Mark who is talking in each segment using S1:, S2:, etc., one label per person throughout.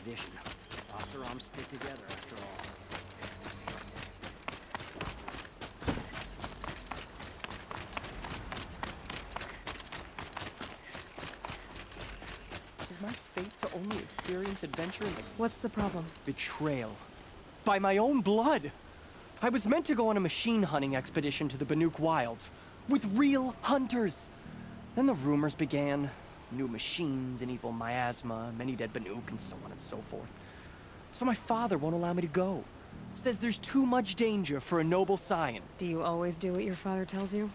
S1: tradition. Oseram stick together after all.
S2: Is my fate to only experience adventure in the
S3: What's the problem?
S2: betrayal? By my own blood! I was meant to go on a machine hunting expedition to the Banuk Wilds, with real hunters. Then the rumors began. New machines, an evil miasma, many dead Banuk, and so on and so forth. So my father won't allow me to go. Says there's too much danger for a noble scion.
S3: Do you always do what your father tells you?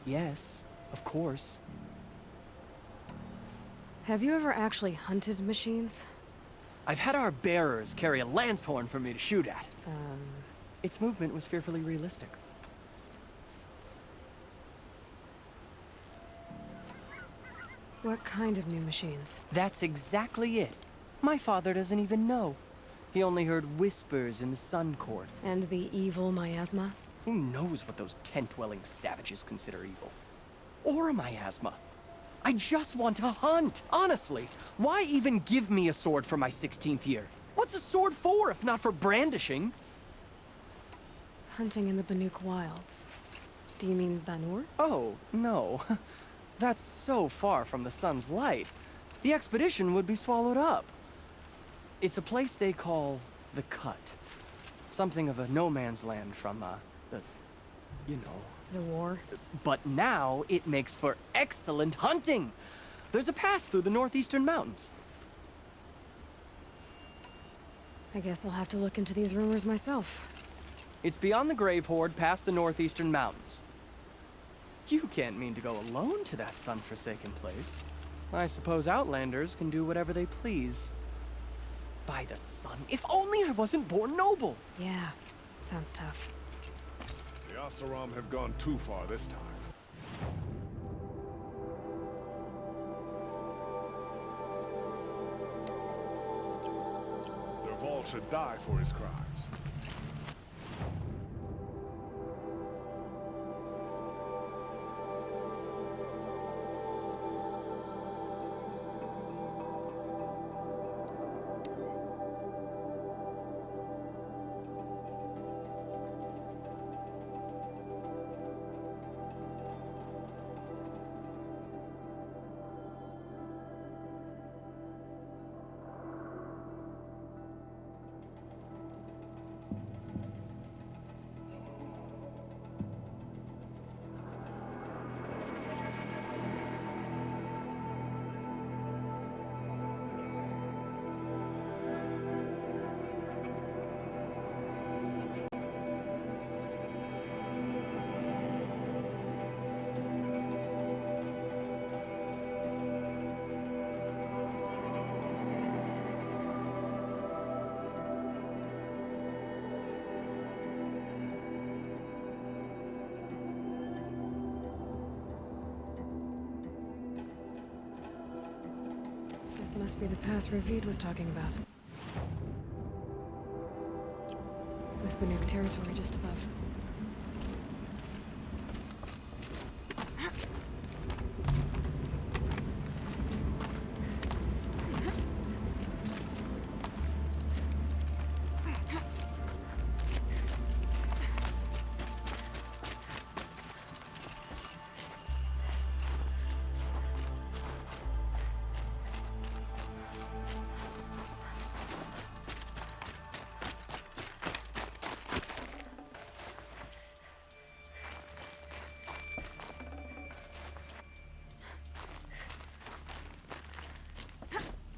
S2: Yes, of course.
S3: Have you ever actually hunted machines?
S2: I've had our bearers carry a lance horn for me to shoot at. Its movement was fearfully realistic.
S3: What kind of new machines?
S2: That's exactly it. My father doesn't even know. He only heard whispers in the Sun Court.
S3: And the evil miasma?
S2: Who knows what those tent-dwelling savages consider evil? Or a miasma. I just want to hunt, honestly. Why even give me a sword for my 16th year? What's a sword for if not for brandishing?
S3: Hunting in the Banuk Wilds. Do you mean Vanur?
S2: Oh, no. That's so far from the sun's light. The expedition would be swallowed up. It's a place they call the Cut. Something of a no-man's land from, you know.
S3: The war?
S2: But now it makes for excellent hunting. There's a pass through the northeastern mountains.
S3: I guess I'll have to look into these rumors myself.
S2: It's beyond the Grave Horde, past the northeastern mountains. You can't mean to go alone to that sun-forsaken place. I suppose Outlanders can do whatever they please. By the sun, if only I wasn't born noble!
S3: Yeah, sounds tough.
S4: The Oseram have gone too far this time. Dervahl should die for his crimes.
S3: This must be the pass Ravid was talking about. With Banuk territory just above.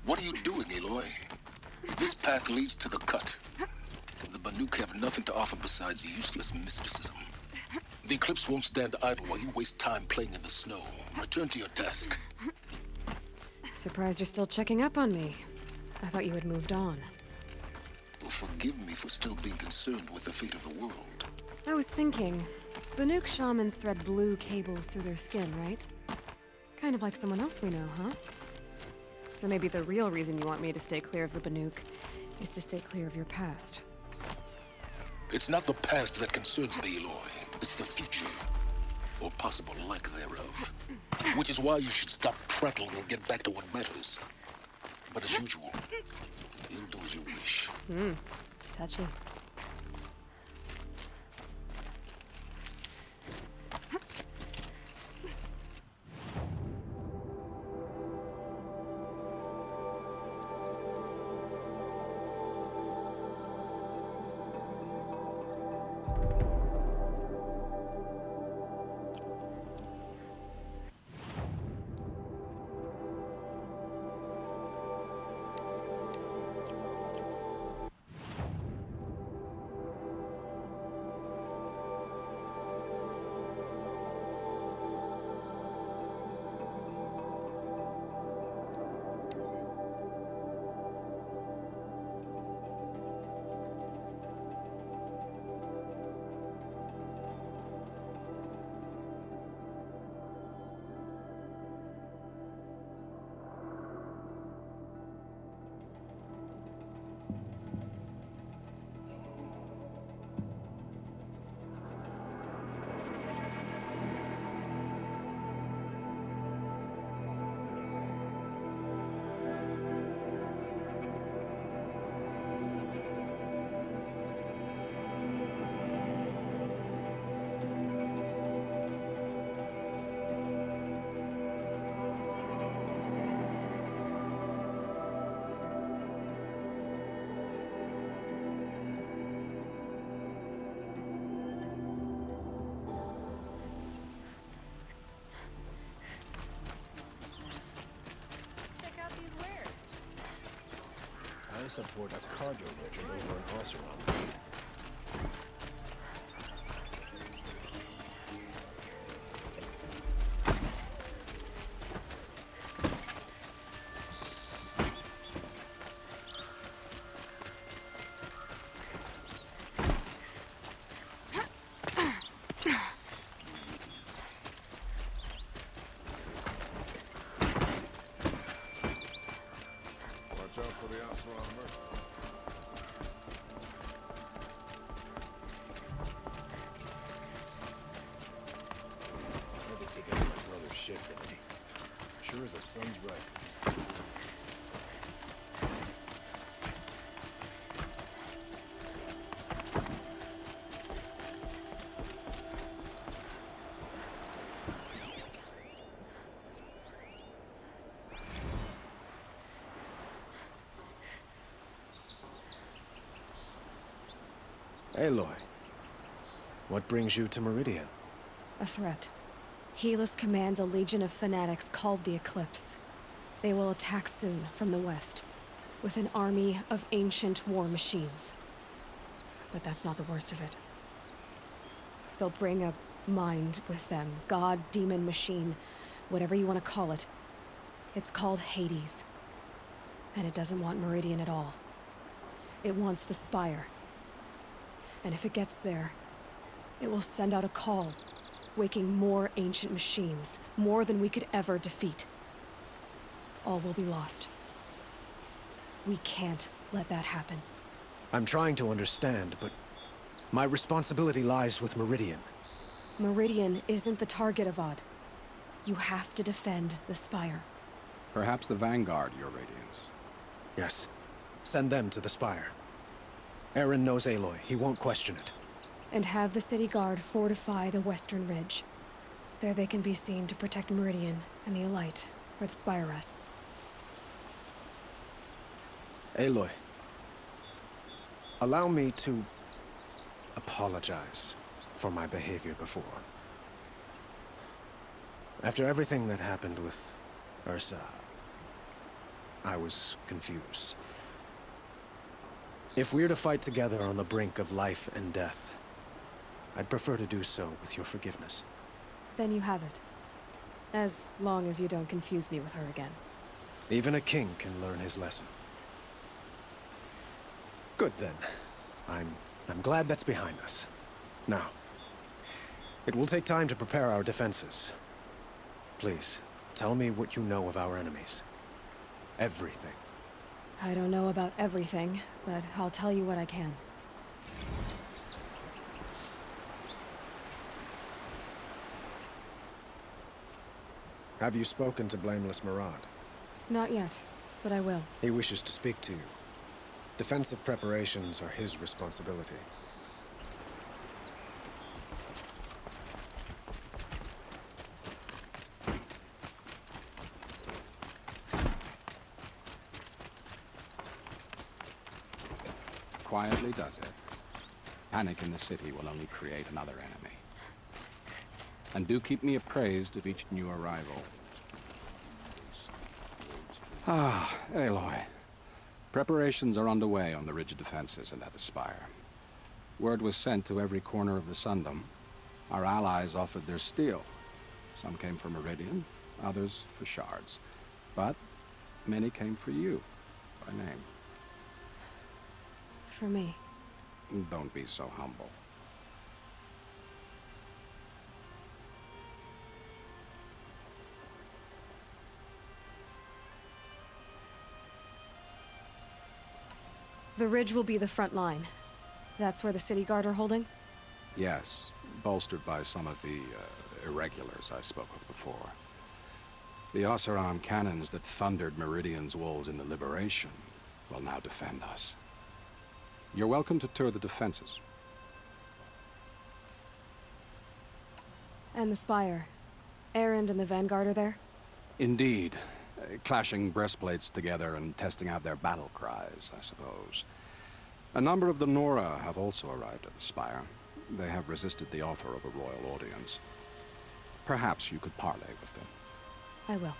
S5: What are you doing, Aloy? This path leads to the Cut. The Banuk have nothing to offer besides useless mysticism. The Eclipse won't stand idle while you waste time playing in the snow. Return to your task.
S3: Surprised you're still checking up on me. I thought you had moved on.
S5: Well, forgive me for still being concerned with the fate of the world.
S3: I was thinking, Banuk shamans thread blue cables through their skin, right? Kind of like someone else we know, huh? So maybe the real reason you want me to stay clear of the Banuk is to stay clear of your past.
S5: It's not the past that concerns me, Aloy. It's the future. Or possible lack thereof. Which is why you should stop prattling and get back to what matters. But as usual, You'll do as you wish.
S3: Touchy.
S6: I support a cargo merchant over in Oseram.
S4: Watch out for the Oseram merchant.
S6: Maybe take out my brother's shit for me. Sure as the sun's rising. Aloy, what brings you to Meridian?
S3: A threat. Helis commands a legion of fanatics called the Eclipse. They will attack soon from the west, with an army of ancient war machines. But that's not the worst of it. They'll bring a mind with them, god, demon, machine, whatever you want to call it. It's called Hades. And it doesn't want Meridian at all. It wants the Spire. And if it gets there, it will send out a call, waking more ancient machines, more than we could ever defeat. All will be lost. We can't let that happen.
S6: I'm trying to understand, but my responsibility lies with Meridian.
S3: Meridian isn't the target, Avad. You have to defend the Spire.
S7: Perhaps the Vanguard, Your Radiance.
S6: Yes, send them to the Spire. Aaron knows Aloy. He won't question it.
S3: And have the city guard fortify the western ridge. There they can be seen to protect Meridian and the Elite, where the Spire rests.
S6: Aloy, allow me to apologize for my behavior before. After everything that happened with Ursa, I was confused. If we're to fight together on the brink of life and death, I'd prefer to do so with your forgiveness.
S3: Then you have it. As long as you don't confuse me with her again.
S6: Even a king can learn his lesson. Good then. I'm glad that's behind us. Now, it will take time to prepare our defenses. Please, tell me what you know of our enemies. Everything.
S3: I don't know about everything, but I'll tell you what I can.
S6: Have you spoken to Blameless Murad?
S3: Not yet, but I will.
S6: He wishes to speak to you. Defensive preparations are his responsibility.
S7: Quietly does it. Panic in the city will only create another enemy. And do keep me appraised of each new arrival. Ah, Aloy. Preparations are underway on the ridge defenses and at the spire. Word was sent to every corner of the Sundom. Our allies offered their steel. Some came for Meridian, others for shards. But many came for you, by name.
S3: For me.
S7: Don't be so humble.
S3: The ridge will be the front line. That's where the city guard are holding?
S7: Yes, bolstered by some of the irregulars I spoke of before. The Oseram cannons that thundered Meridian's walls in the Liberation will now defend us. You're welcome to tour the defenses.
S3: And the spire. Erend and the Vanguard are there?
S7: Indeed. Clashing breastplates together and testing out their battle cries, I suppose. A number of the Nora have also arrived at the spire. They have resisted the offer of a royal audience. Perhaps you could parley with them.
S3: I will.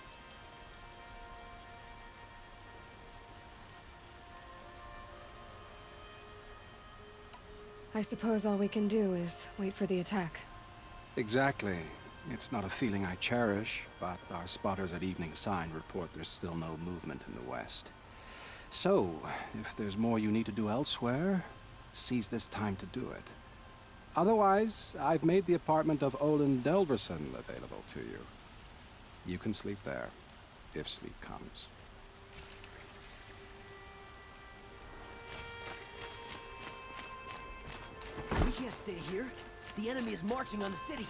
S3: I suppose all we can do is wait for the attack.
S7: Exactly. It's not a feeling I cherish, but our spotters at Evening Sign report there's still no movement in the west. So, if there's more you need to do elsewhere, seize this time to do it. Otherwise, I've made the apartment of Olin Delverson available to you. You can sleep there, if sleep comes.
S1: We can't stay here. The enemy is marching on the city.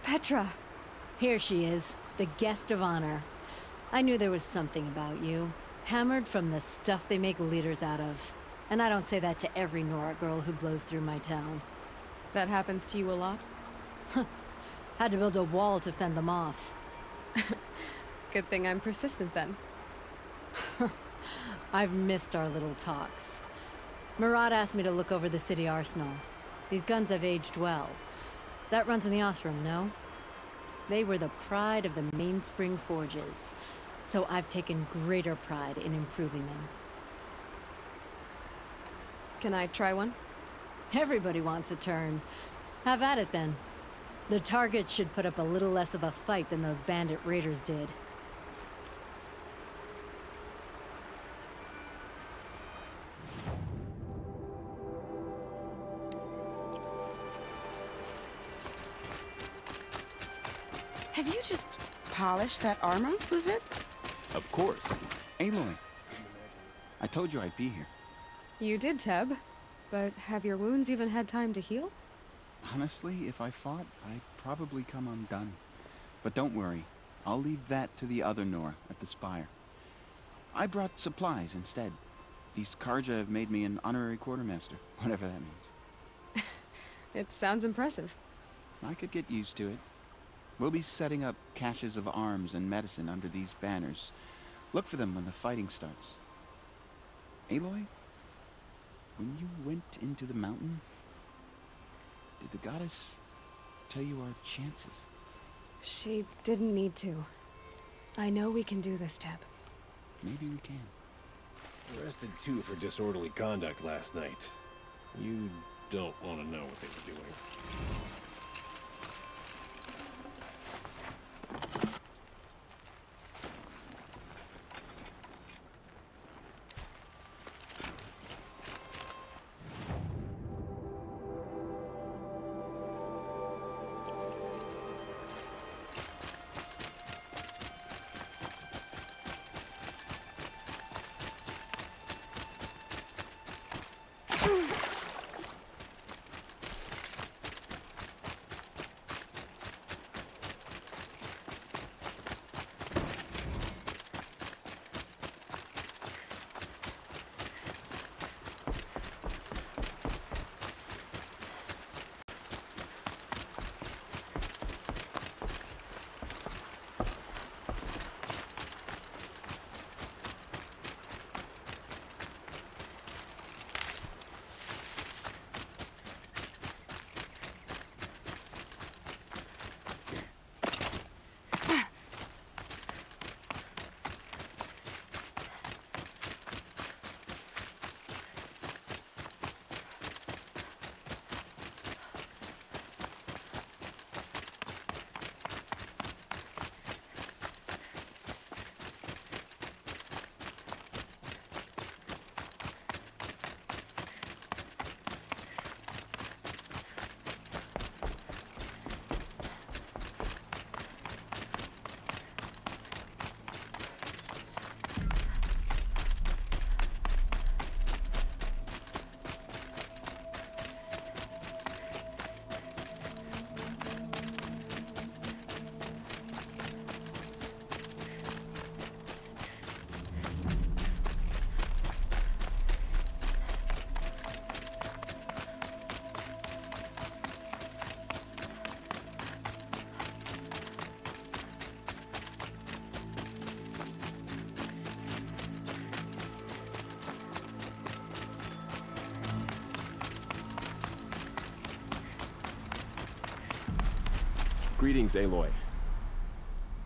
S3: Petra!
S8: Here she is, the guest of honor. I knew there was something about you. Hammered from the stuff they make leaders out of. And I don't say that to every Nora girl who blows through my town.
S3: That happens to you a lot?
S8: Had to build a wall to fend them off.
S3: Good thing I'm persistent then.
S8: I've missed our little talks. Murad asked me to look over the city arsenal. These guns have aged well. That runs in the Osram, no? They were the pride of the Mainspring Forges, so I've taken greater pride in improving them.
S3: Can I try one?
S8: Everybody wants a turn. Have at it then. The target should put up a little less of a fight than those bandit raiders did.
S9: Have you just polished that armor, was it?
S10: Of course. Aloy. I told you I'd be here.
S3: You did, Teb. But have your wounds even had time to heal?
S10: Honestly, if I fought, I'd probably come undone. But don't worry. I'll leave that to the other Nora at the spire. I brought supplies instead. These Karja have made me an honorary quartermaster, whatever that means.
S3: It sounds impressive.
S10: I could get used to it. We'll be setting up caches of arms and medicine under these banners. Look for them when the fighting starts. Aloy? when you went into the mountain, did the goddess tell you our chances?
S3: She didn't need to. I know we can do this, Teb.
S10: Maybe we can.
S11: Arrested 2 for disorderly conduct last night. You don't want to know what they were doing.
S12: Greetings, Aloy.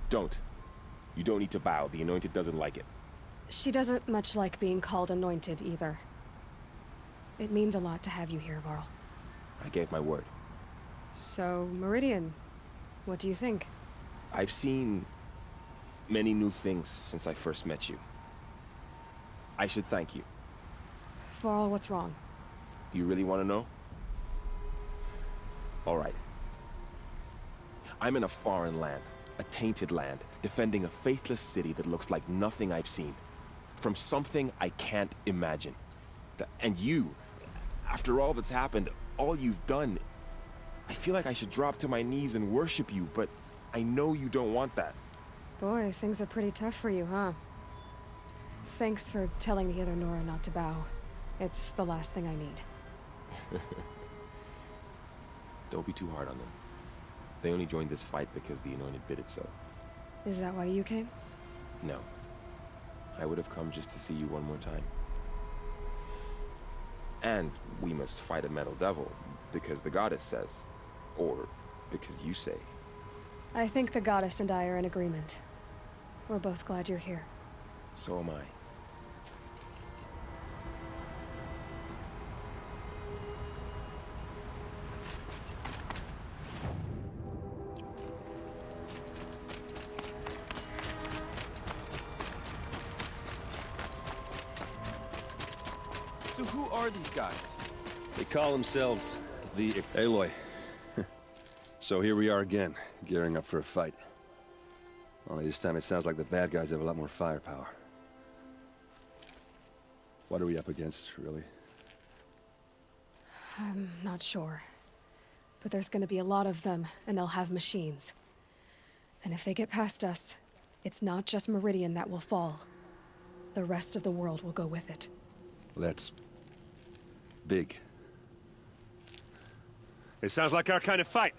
S12: Don't. You don't need to bow. The Anointed doesn't like it.
S3: She doesn't much like being called anointed, either. It means a lot to have you here, Varl.
S12: I gave my word.
S3: So, Meridian, what do you think?
S12: I've seen many new things since I first met you. I should thank you.
S3: Varl, what's wrong?
S12: You really want to know? All right. I'm in a foreign land, a tainted land, defending a faithless city that looks like nothing I've seen. From something I can't imagine. And you, after all that's happened, all you've done, I feel like I should drop to my knees and worship you, but I know you don't want that.
S3: Boy, things are pretty tough for you, huh? Thanks for telling the other Nora not to bow. It's the last thing I need.
S12: Don't be too hard on them. They only joined this fight because the Anointed bid it so.
S3: Is that why you came?
S12: No. I would have come just to see you one more time. And we must fight a metal devil, because the goddess says. Or because you say.
S3: I think the goddess and I are in agreement. We're both glad you're here.
S12: So am I.
S13: So who are these guys?
S11: They call themselves the Aloy. So here we are again, gearing up for a fight. Only this time it sounds like the bad guys have a lot more firepower. What are we up against, really?
S3: I'm not sure. But there's gonna be a lot of them, and they'll have machines. And if they get past us, it's not just Meridian that will fall. The rest of the world will go with it.
S11: That's big. It sounds like our kind of fight.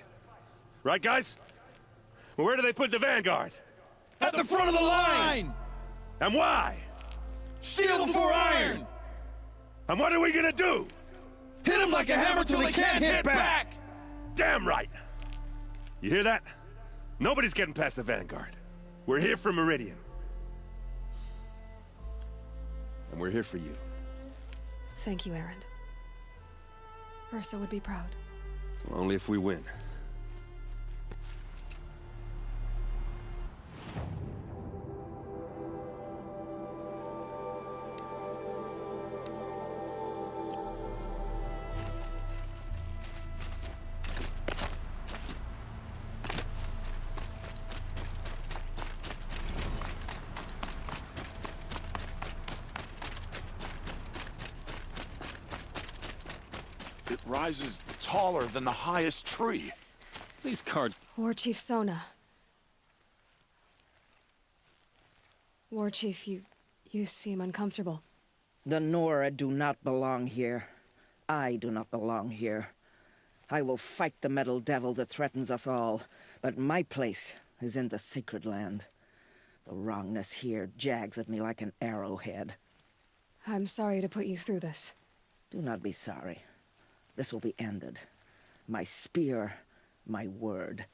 S11: Right, guys? Well, where do they put the vanguard?
S13: At the front of the line!
S11: And why?
S13: Steel before iron!
S11: And what are we gonna do?
S13: Hit him like a hammer till he can't hit back!
S11: Damn right! You hear that? Nobody's getting past the Vanguard. We're here for Meridian. And we're here for you.
S3: Thank you, Erend. Ursa would be proud.
S11: Well, only if we win.
S13: It rises taller than the highest tree.
S11: These cards...
S3: War Chief Sona. War Chief, you seem uncomfortable.
S14: The Nora do not belong here. I do not belong here. I will fight the metal devil that threatens us all, but my place is in the sacred land. The wrongness here jags at me like an arrowhead.
S3: I'm sorry to put you through this.
S14: Do not be sorry. This will be ended. My spear, my word.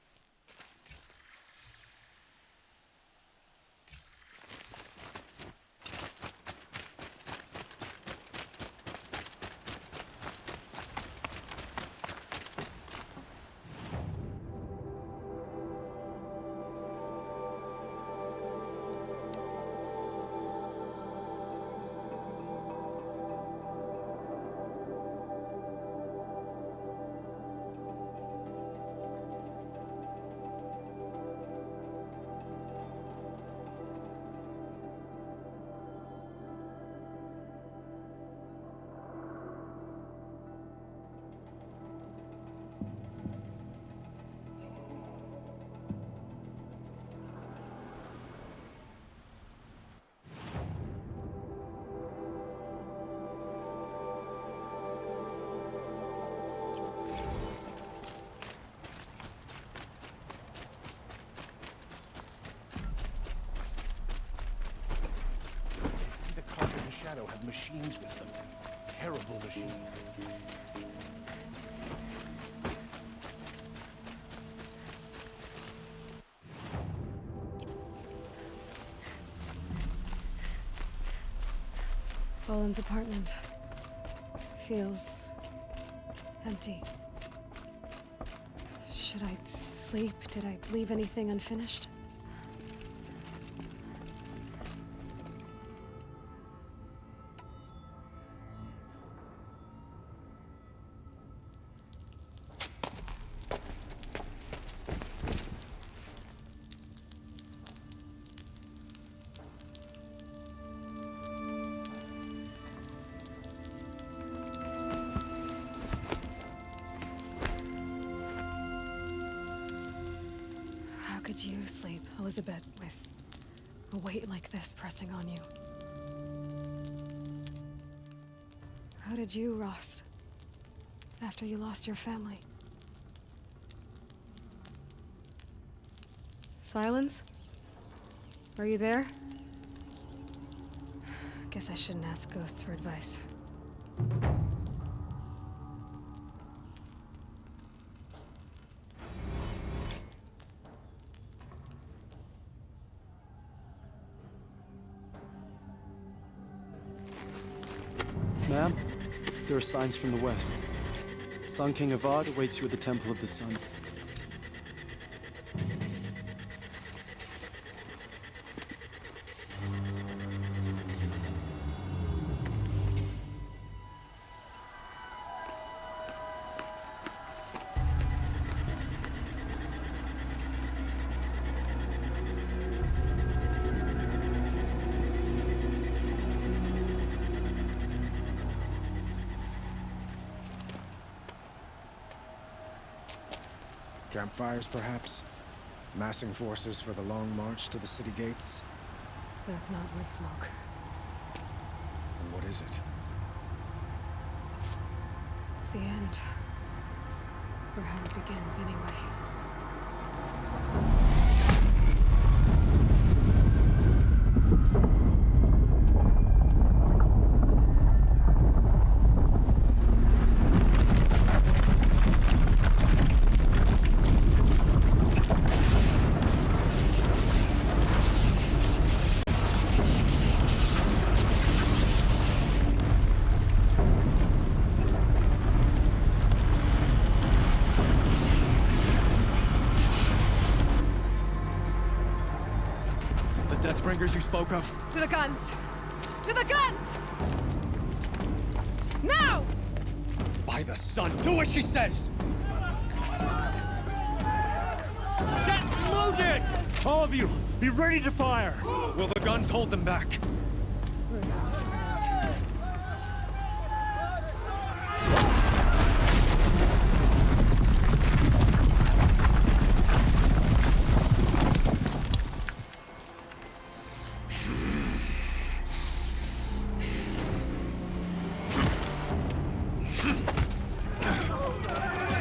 S13: Have machines with them. Terrible machines.
S3: Boland's apartment feels empty. Should I sleep? Did I leave anything unfinished? Could you sleep, Elizabeth, with a weight like this pressing on you? How did you rust after you lost your family? Silence? Are you there? Guess I shouldn't ask ghosts for advice.
S2: Ma'am, there are signs from the west. Sun King Avad awaits you at the Temple of the Sun.
S6: Campfires, perhaps? Massing forces for the long march to the city gates?
S3: That's not worth smoke.
S6: And what is it?
S3: The end. Or how it begins, anyway.
S2: Shadowbringers you spoke of?
S3: To the guns! To the guns! Now!
S2: By the sun, do as she says! Set loaded! All of you, be ready to fire! Will the guns hold them back?
S3: We're about to find out.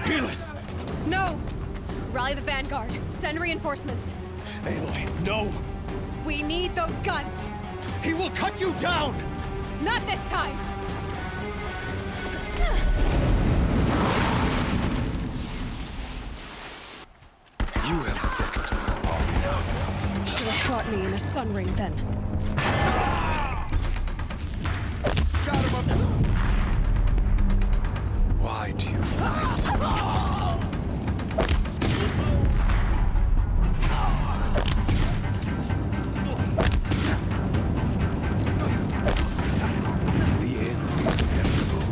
S2: Helis!
S3: No! Rally the vanguard. Send reinforcements.
S2: Aloy, no!
S3: We need those guns!
S2: He will cut you down!
S3: Not this time!
S13: You have fixed me long enough.
S3: Should have caught me in a sun ring then.
S13: Got him up. Why do you fight? The end is inevitable.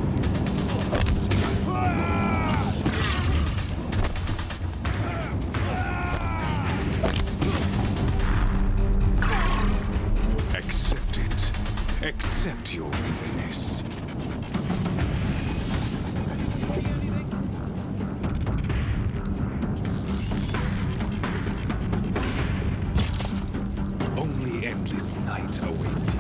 S13: Accept it. Accept your weakness. Only endless night awaits you.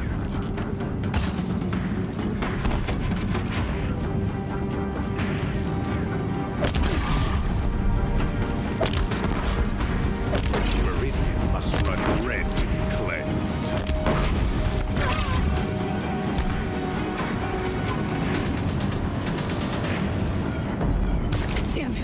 S13: Meridian must run red to be cleansed.
S3: Damn it!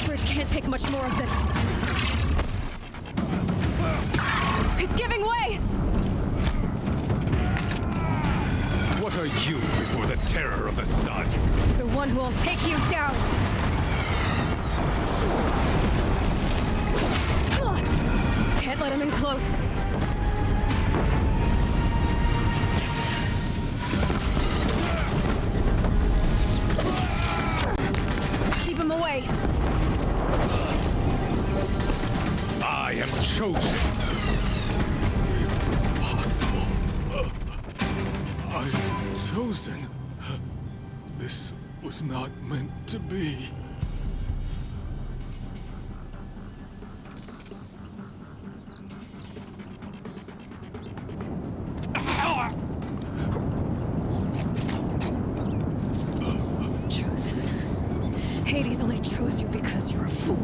S3: Bridge can't take much more of this. It's giving way!
S13: What are you before the terror of the sun?
S3: The one who will take you down! Can't let him in close. Keep him away.
S13: I am chosen. Impossible. I am chosen. This was not meant to be.
S3: Chosen. Hades only chose you because you're a fool.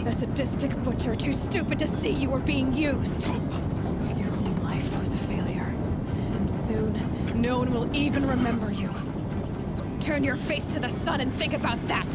S3: A sadistic butcher too stupid to see you were being used. Your whole life was a failure. And soon, no one will even remember you. Turn your face to the sun and think about that!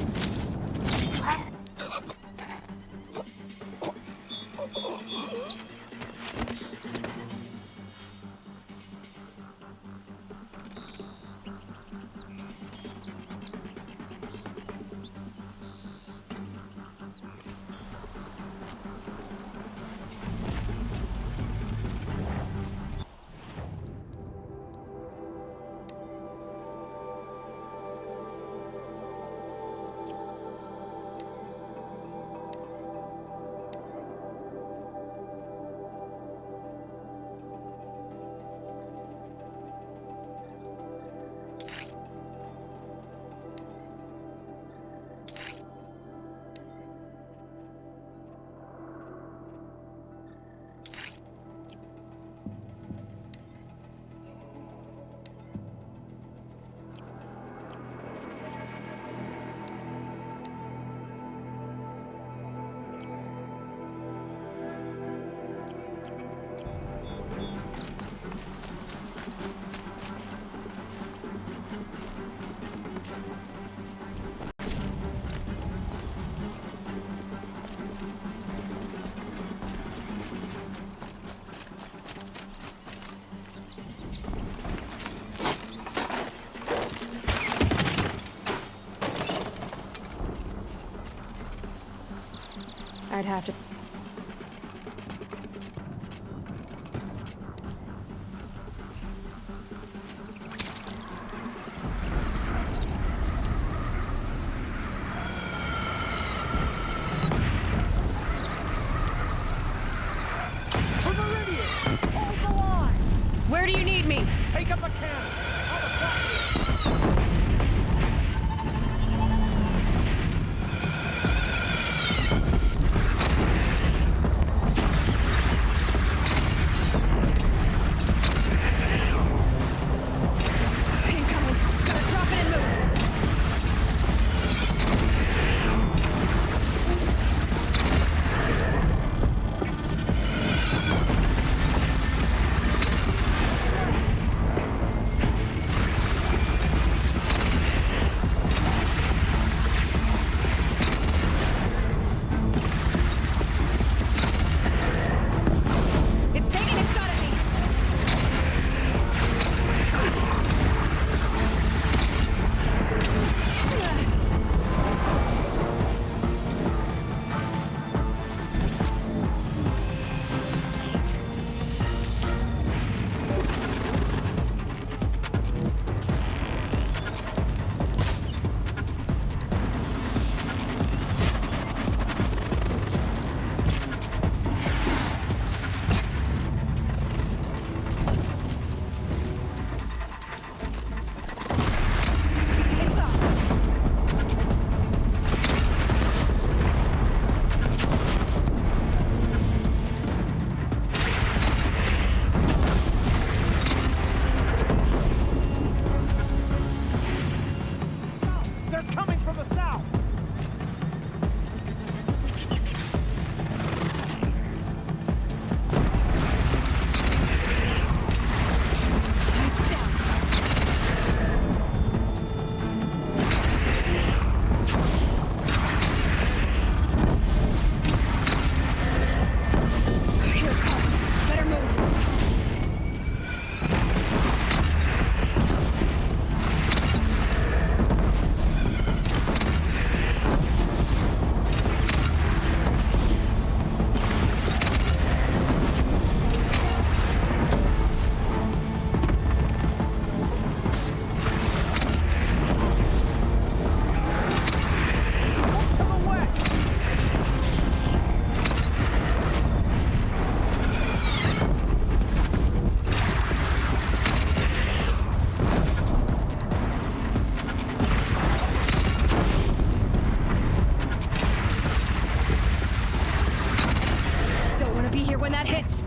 S3: I'd have to... Where do you need me?
S2: Take up a cannon!
S3: Incoming. Gotta drop it and move. It's taking a shot at me. It's off.
S2: They're coming from the south!
S3: It's down. Here it comes. Better move.
S2: To the west!
S3: Don't want to be here when that hits.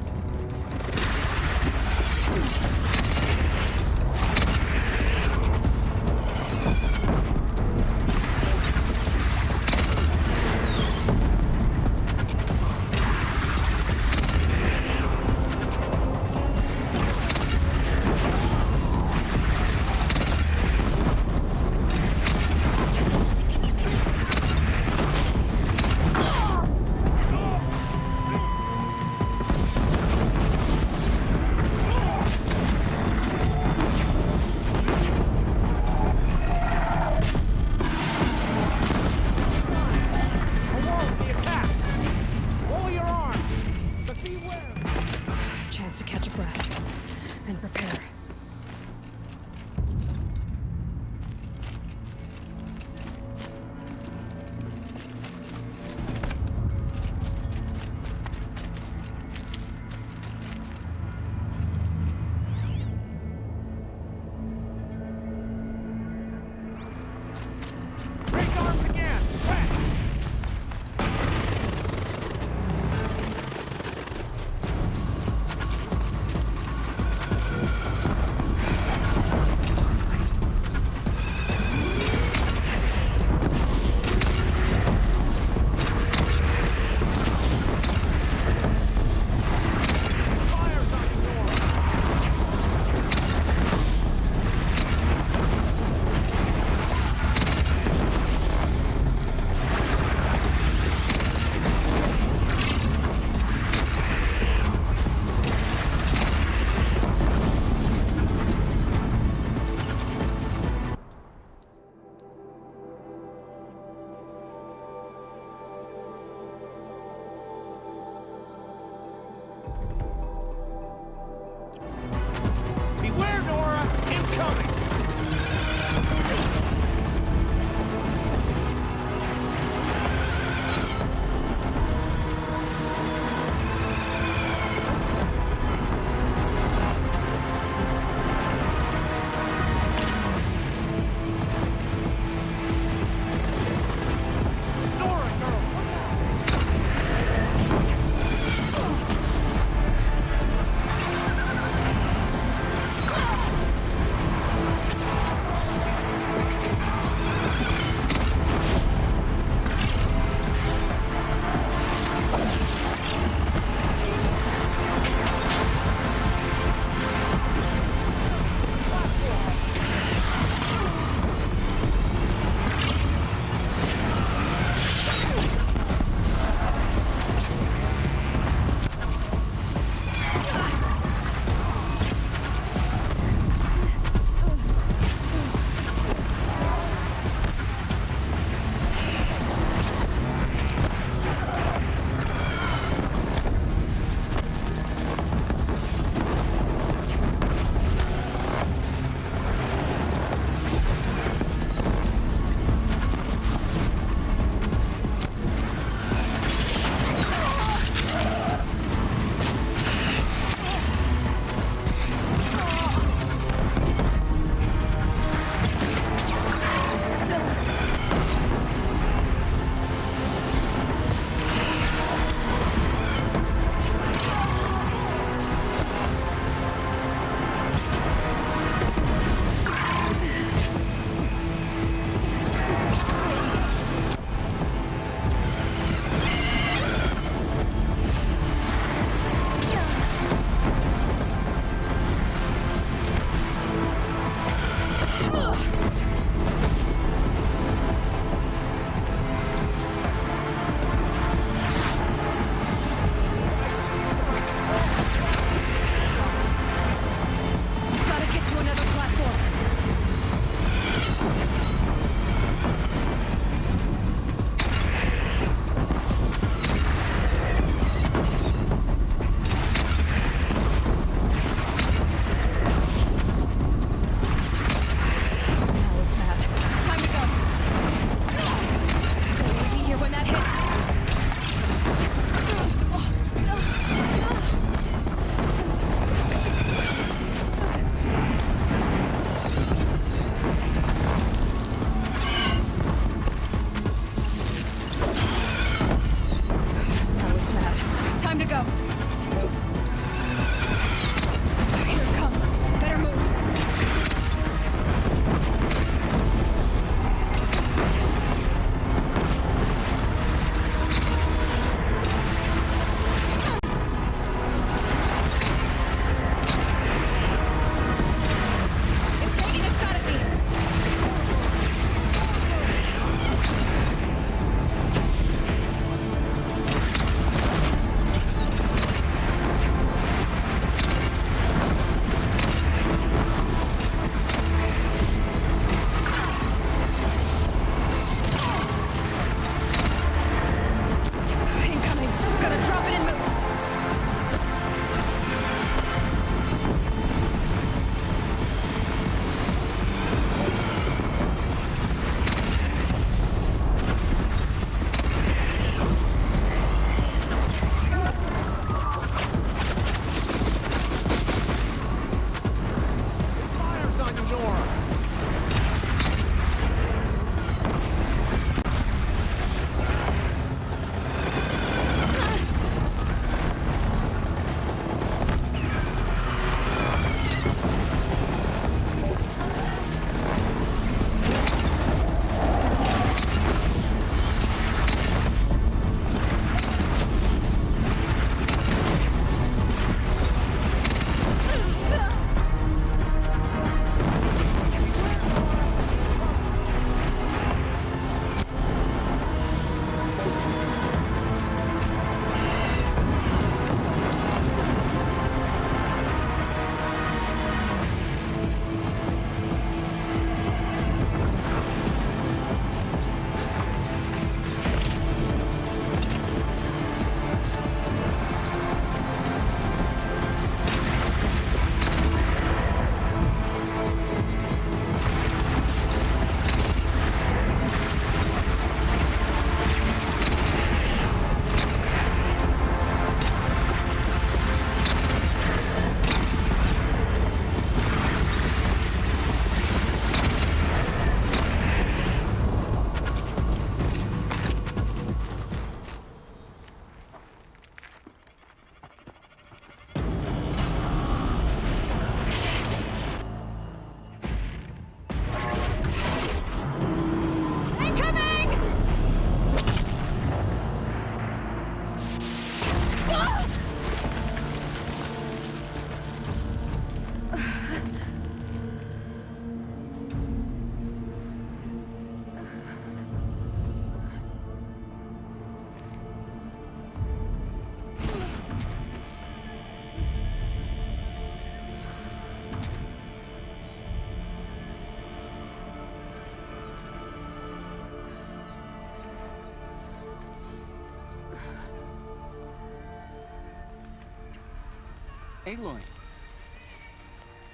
S10: Aloy!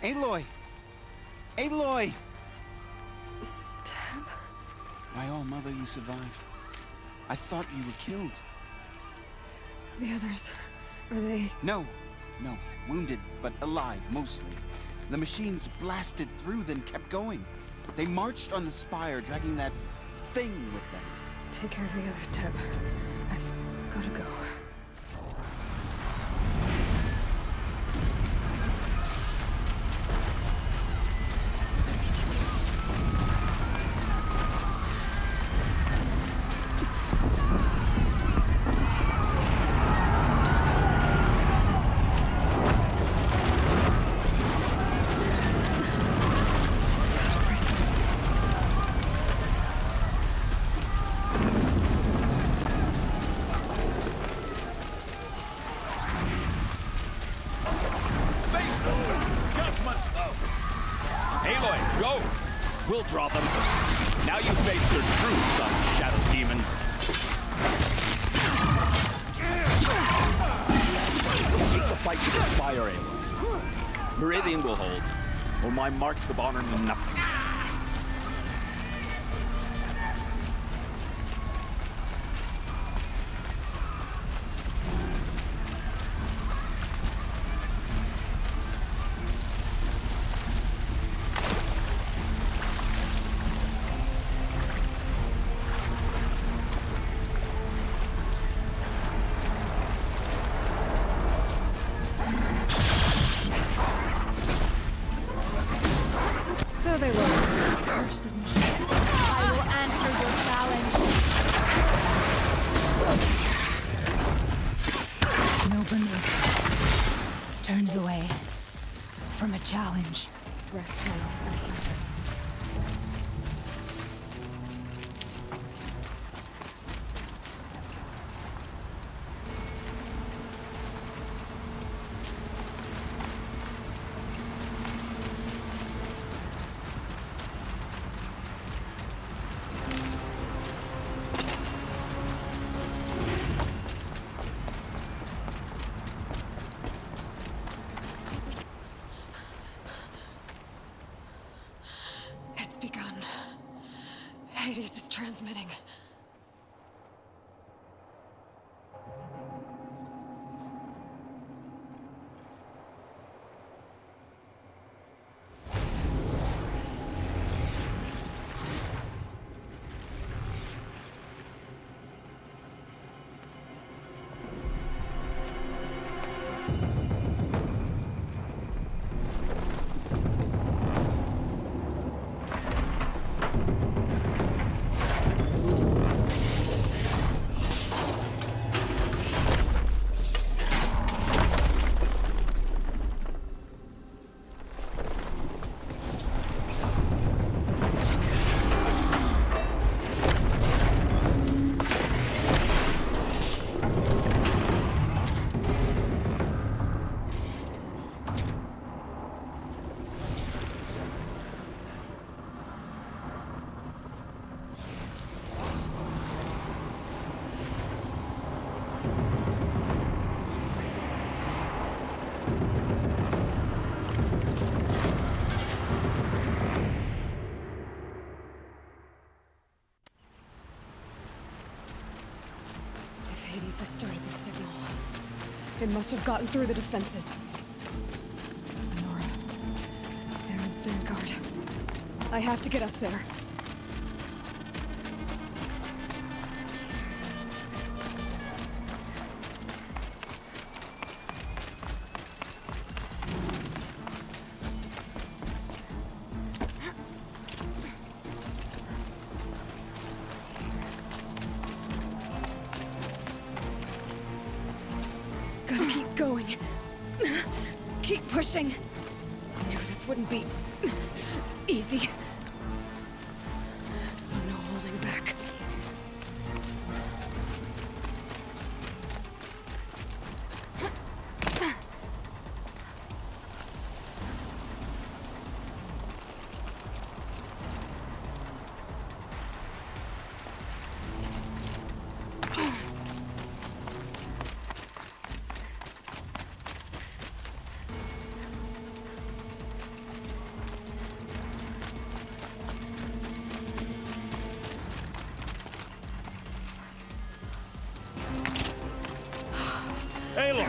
S10: Aloy! Aloy!
S3: Tab?
S10: My all mother, you survived. I thought you were killed.
S3: The others, are they...
S10: No. Wounded, but alive, mostly. The machines blasted through, then kept going. They marched on the spire, dragging that thing with them.
S3: Take care of the others, Tab. I've gotta go.
S15: Aloy, go! We'll draw them. Now you face your true son, shadow demons. Take the fight to the spire, Aloy. Meridian will hold, or my marks of honor mean nothing.
S3: They will. Person. I will answer your challenge.
S9: No Banuk turns away from a challenge.
S3: Rest now, Excellent. It's begun. Hades is transmitting. Hades has started the signal. It must have gotten through the defenses. Nora. Aaron's vanguard. I have to get up there. Gotta keep going. Keep pushing. I knew this wouldn't be easy. So no holding back.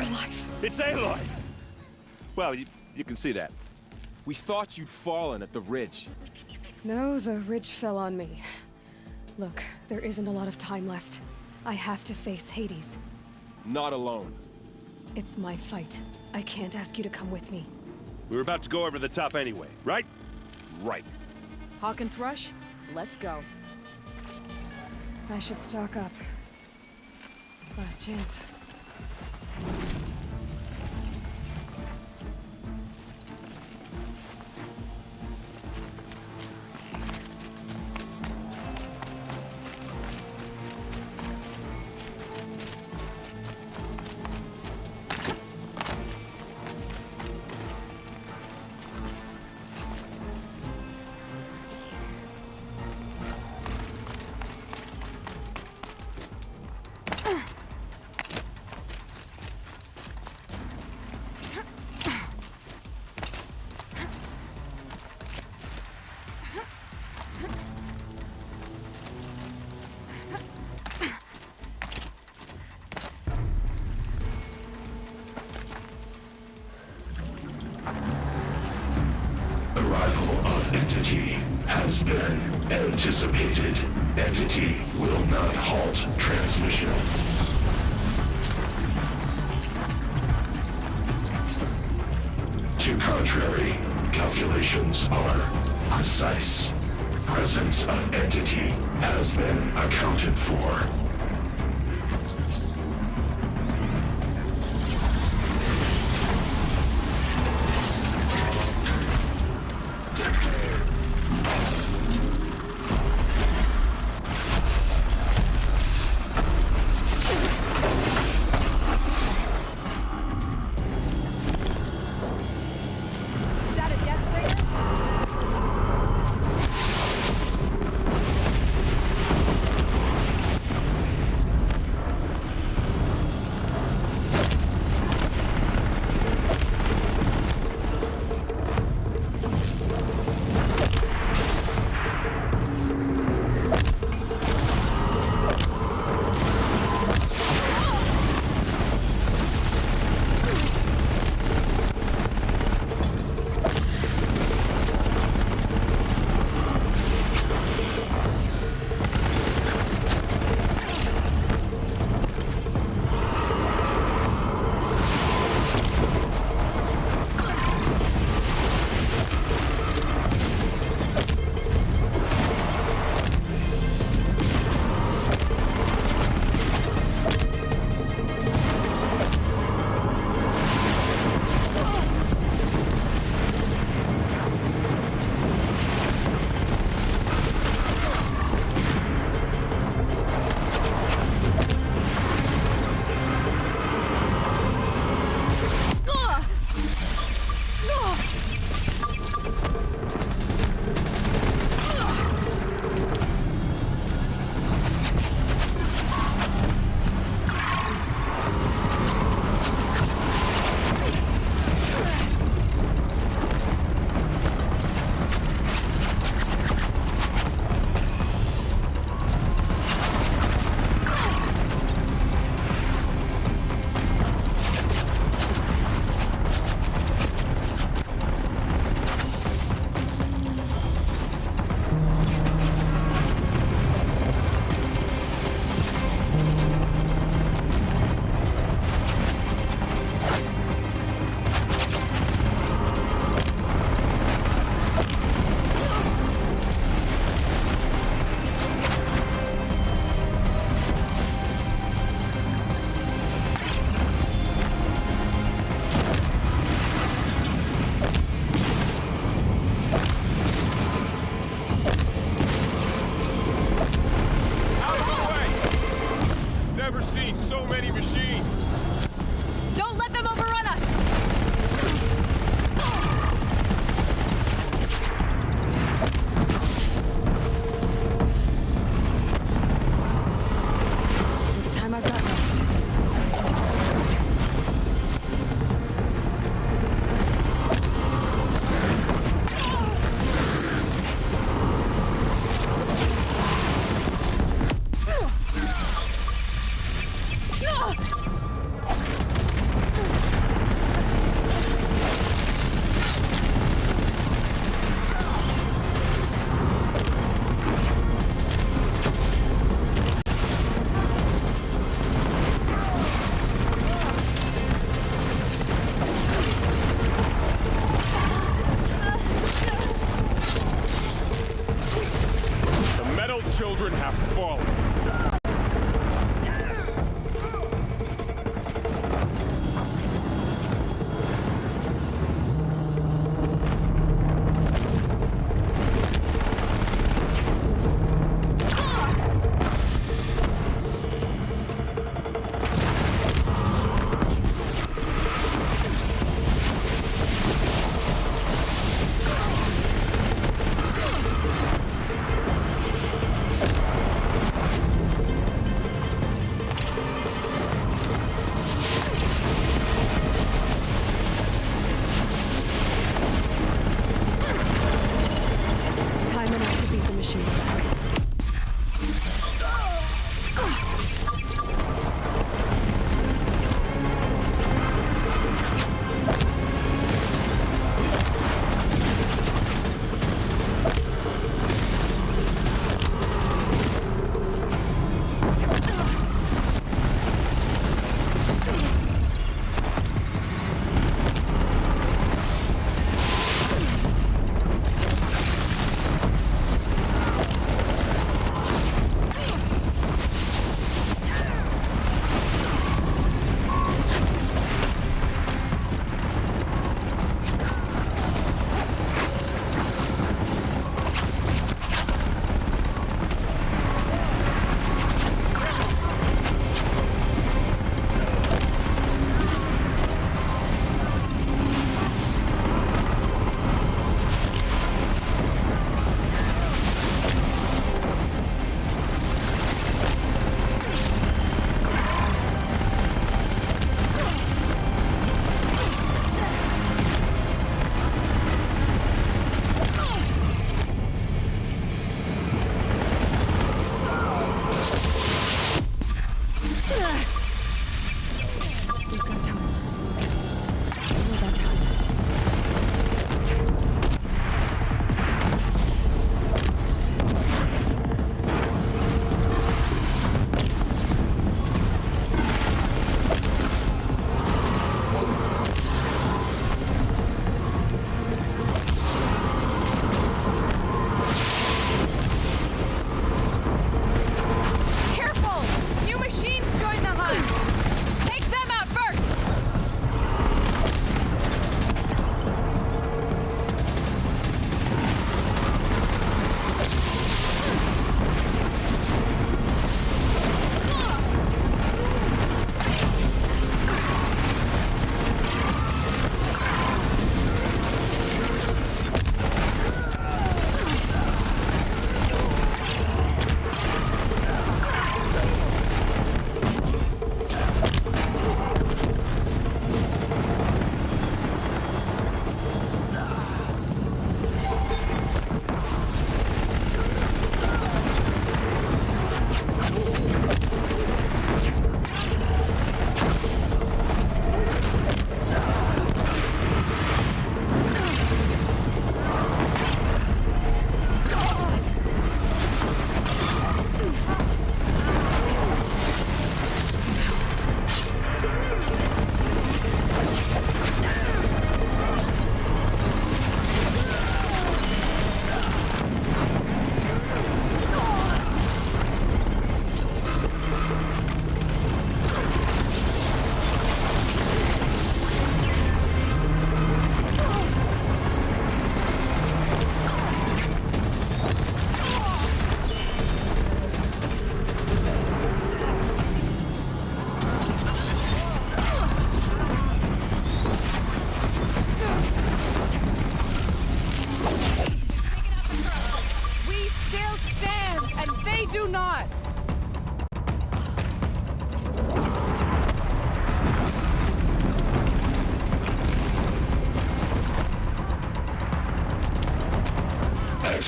S3: alive.
S11: It's Aloy! Well, you can see that.
S12: We thought you'd fallen at the ridge.
S3: No, the ridge fell on me. Look, there isn't a lot of time left. I have to face Hades.
S12: Not alone.
S3: It's my fight. I can't ask you to come with me.
S11: We were about to go over the top anyway, right?
S12: Right.
S9: Hawk and Thrush, let's go.
S3: I should stock up. Last chance.
S16: Entity has been anticipated. Entity will not halt transmission. To contrary, calculations are precise. Presence of entity has been accounted for.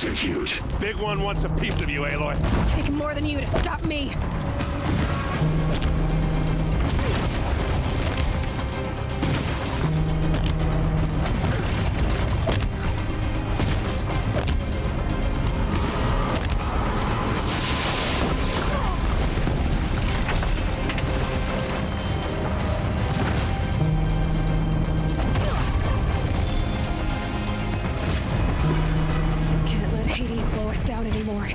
S16: Execute.
S13: Big one wants a piece of you, Aloy.
S3: Take more than you to stop me. Can't let Hades slow us down anymore.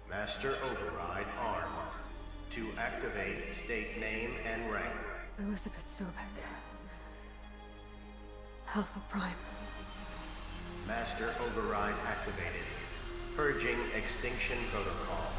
S17: Master Override armed. To activate, state name and rank.
S3: Elizabeth Sobek. Alpha Prime.
S17: Master Override activated. Purging Extinction Protocol.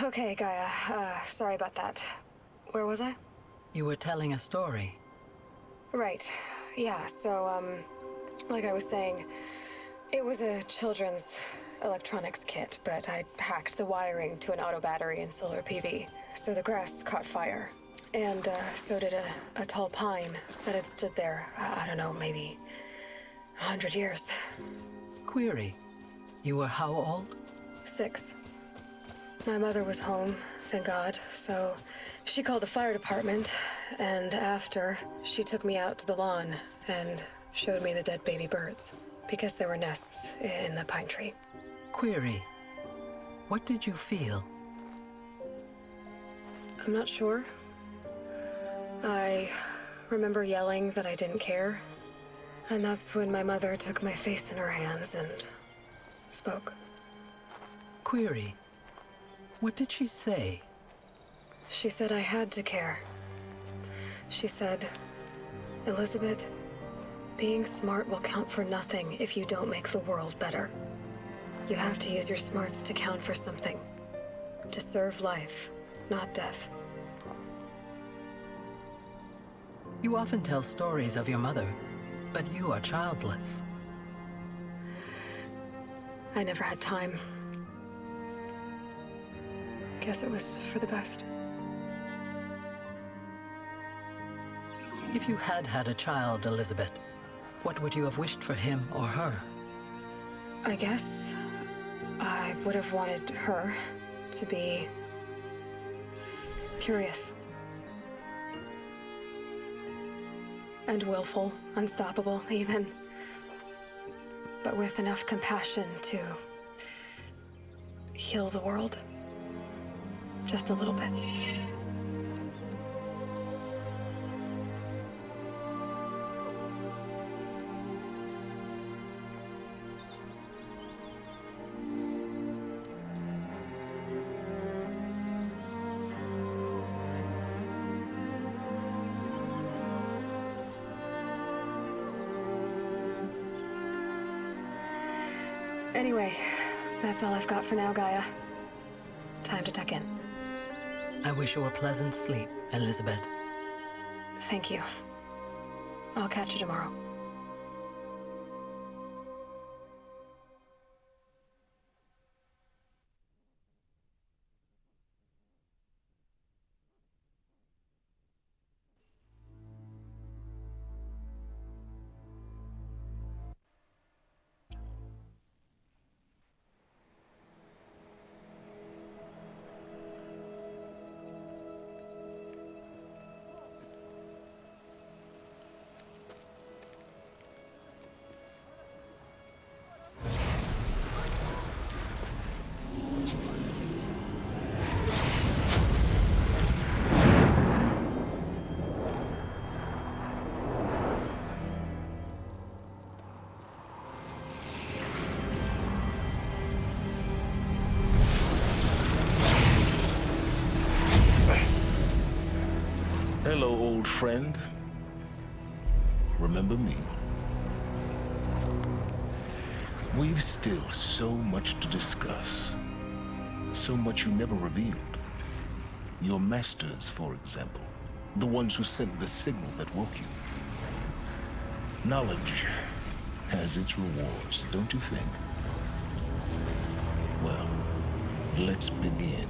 S18: Okay, Gaia. Sorry about that. Where was I?
S19: You were telling a story.
S18: Right. Yeah, so, like I was saying, it was a children's electronics kit, but I hacked the wiring to an auto battery and solar PV. So the grass caught fire. And, so did a tall pine that had stood there, I don't know, maybe 100 years.
S19: Query. You were how old?
S18: 6. My mother was home, thank God, so she called the fire department, and after, she took me out to the lawn and showed me the dead baby birds, because there were nests in the pine tree.
S19: Query. What did you feel?
S18: I'm not sure. I remember yelling that I didn't care, and that's when my mother took my face in her hands and spoke.
S19: Query. What did she say?
S18: She said I had to care. She said, Elizabeth, being smart will count for nothing if you don't make the world better. You have to use your smarts to count for something. To serve life, not death.
S19: You often tell stories of your mother, but you are childless.
S18: I never had time. Guess it was for the best.
S19: If you had had a child, Elizabeth, what would you have wished for him or her?
S18: I guess I would have wanted her to be curious. And willful, unstoppable, even. But with enough compassion to heal the world. Just a little bit. Anyway, that's all I've got for now, Gaia. Time to tuck in.
S19: I wish you a pleasant sleep, Elizabeth.
S18: Thank you. I'll catch you tomorrow.
S16: Hello, old friend. Remember me? We've still so much to discuss. So much you never revealed. Your masters, for example. The ones who sent the signal that woke you. Knowledge has its rewards, don't you think? Well, let's begin.